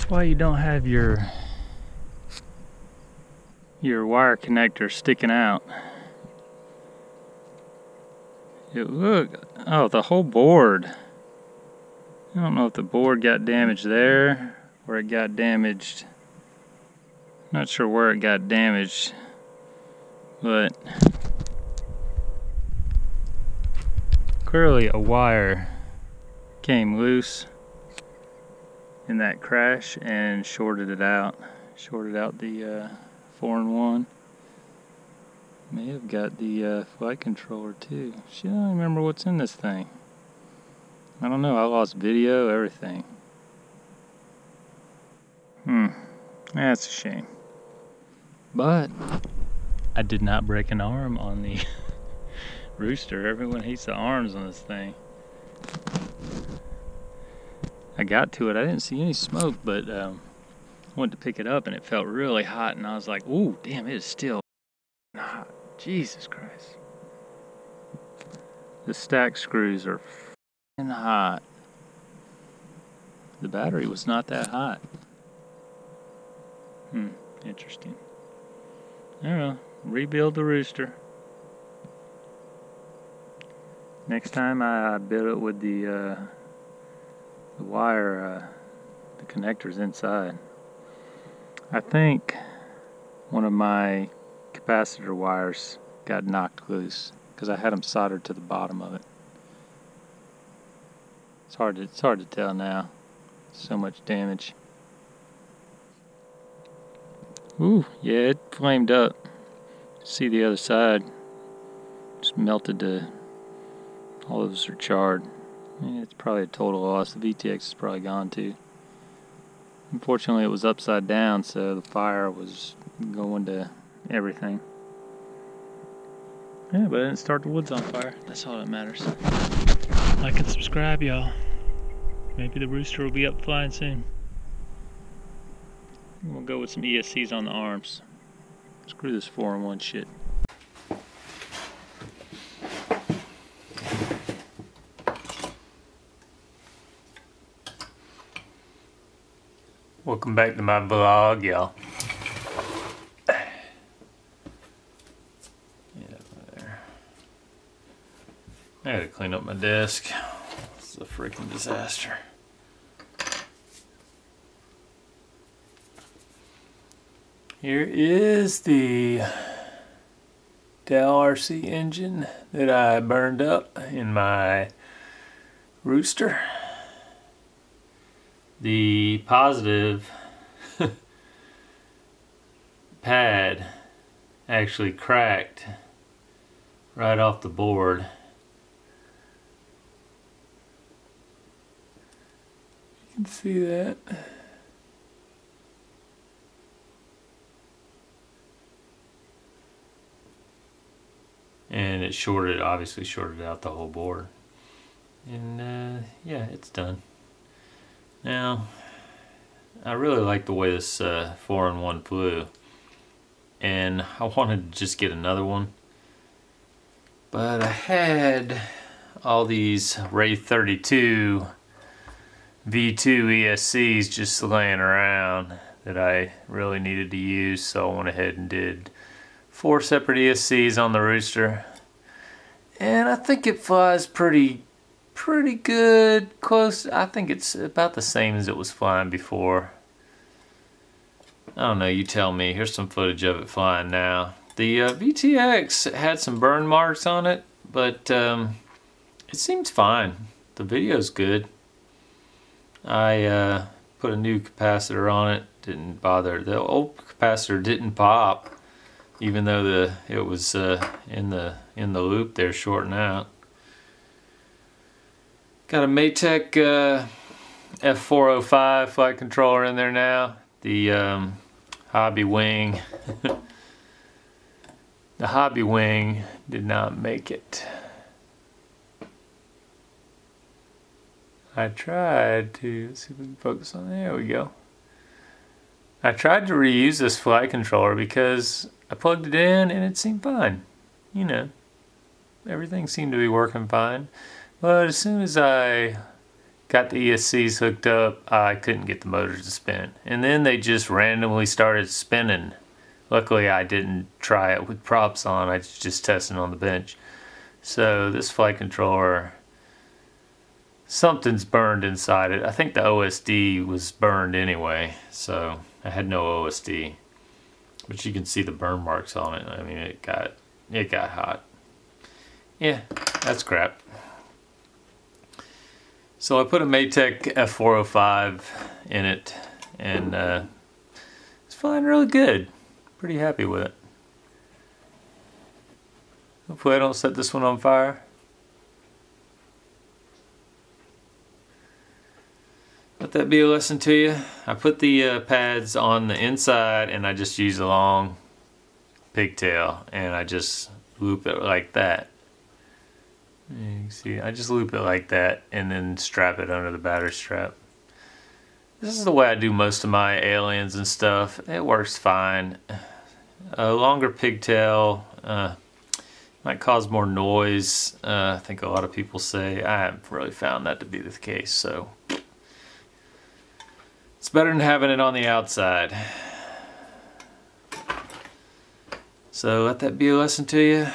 why you don't have your wire connector sticking out. Look, oh, the whole board. I don't know if the board got damaged there or it got damaged. Not sure where it got damaged, but clearly a wire came loose in that crash and shorted it out. Shorted out the 4-in-1. May have got the flight controller too. Shit, I don't remember what's in this thing. I don't know, I lost video, everything. That's a shame. But I did not break an arm on the Rooster. Everyone hates the arms on this thing. I got to it, I didn't see any smoke, but went to pick it up and it felt really hot, and I was like, ooh, damn, it is still hot. Jesus Christ. The stack screws are f***ing hot. The battery was not that hot. Interesting. I don't know. Rebuild the Rooster. Next time I build it with the wire, the connectors inside. I think one of my capacitor wires got knocked loose because I had them soldered to the bottom of it. It's hard to tell now. So much damage. Ooh, yeah, it flamed up. See the other side. Just melted to. All of those are charred. Yeah, it's probably a total loss. The VTX is probably gone too. Unfortunately, it was upside down, so the fire was going to everything. Yeah, but I didn't start the woods on fire. That's all that matters. Like and subscribe, y'all. Maybe the Rooster will be up flying soon. We'll go with some ESCs on the arms. Screw this 4-in-1 shit. Welcome back to my vlog, y'all. I gotta clean up my desk. It's a freaking disaster. Here is the Dow RC engine that I burned up in my Rooster. The positive pad actually cracked right off the board. You can see that. And it obviously shorted out the whole board. And yeah, it's done. Now, I really like the way this 4-in-1 flew, and I wanted to just get another one, but I had all these Ray 32 V2 ESCs just laying around that I really needed to use, so I went ahead and did 4 separate ESCs on the Rooster, and I think it flies pretty good, close. I think it's about the same as it was flying before. I don't know, you tell me. Here's some footage of it flying now. The VTX had some burn marks on it, but it seems fine. The video's good. I put a new capacitor on it. Didn't bother. The old capacitor didn't pop, even though it was in the loop there shorting out. Got a Maytech F405 flight controller in there now. The Hobby Wing. The Hobby Wing did not make it. I tried to, let's see if we can focus on, there we go. I tried to reuse this flight controller because I plugged it in and it seemed fine. You know, everything seemed to be working fine. But as soon as I got the ESCs hooked up, I couldn't get the motors to spin. And then they just randomly started spinning. Luckily I didn't try it with props on, I was just testing on the bench. So this flight controller, something's burned inside it. I think the OSD was burned anyway, so I had no OSD. But you can see the burn marks on it. I mean, it got hot. Yeah, that's crap. So I put a Maytech F405 in it, and it's flying really good. Pretty happy with it. Hopefully I don't set this one on fire. Let that be a lesson to you. I put the pads on the inside, and I just use a long pigtail, and I just loop it like that. You can see, I just loop it like that and then strap it under the battery strap. This is the way I do most of my aliens and stuff. It works fine. A longer pigtail might cause more noise. I think a lot of people say. I haven't really found that to be the case, so it's better than having it on the outside. So let that be a lesson to you.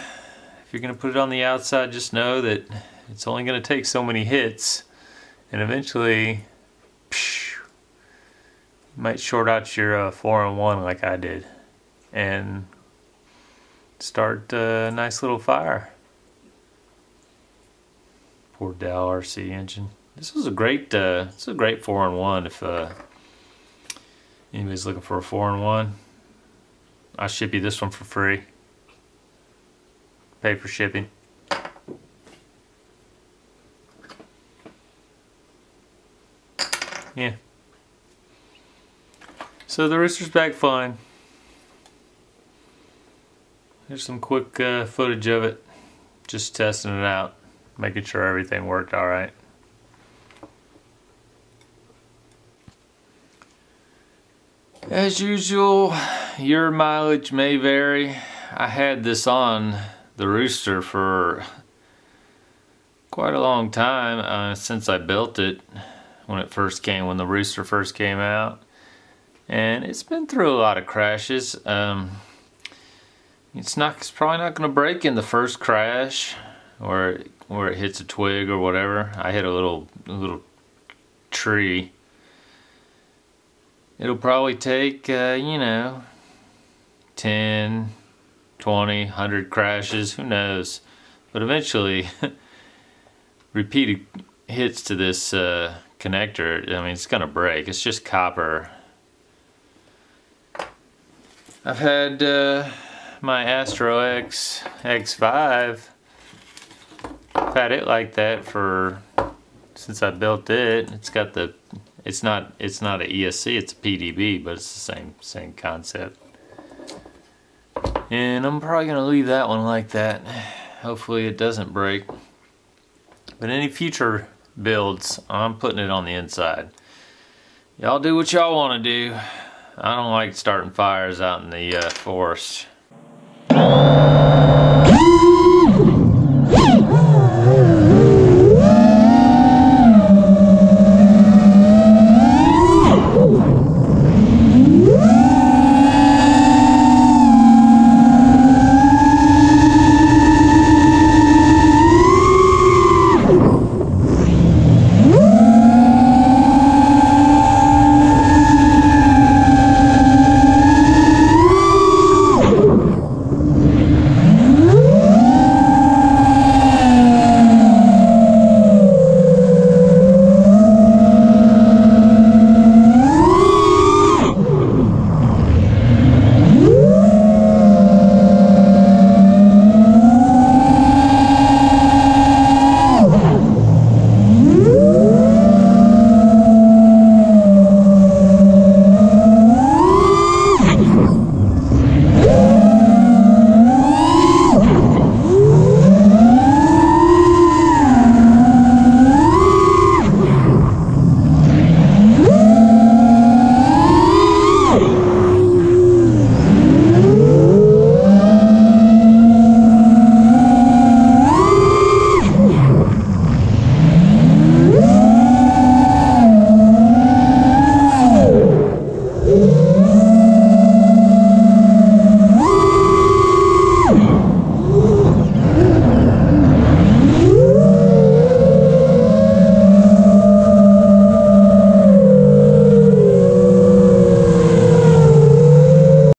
If you're going to put it on the outside, just know that it's only going to take so many hits, and eventually you might short out your 4-in-1 like I did and start a nice little fire. Poor Dow RC engine. This was a great 4-in-1 if anybody's looking for a 4-in-1. I'll ship you this one for free. Pay for shipping. Yeah. So the Rooster's back flying. Here's some quick footage of it. Just testing it out. Making sure everything worked alright. As usual, your mileage may vary. I had this on the Rooster for quite a long time since I built it when the Rooster first came out, and it's been through a lot of crashes. It's probably not going to break in the first crash where it hits a twig or whatever. I hit a little tree. It'll probably take you know, 10, 20, 100 crashes, who knows, but eventually repeated hits to this connector, I mean, it's gonna break. It's just copper. I've had my Astro X X5. I've had it like that since I built it. It's got it's not an ESC, it's a PDB, but it's the same concept. And I'm probably gonna leave that one like that. Hopefully it doesn't break. But any future builds, I'm putting it on the inside. Y'all do what y'all want to do. I don't like starting fires out in the forest.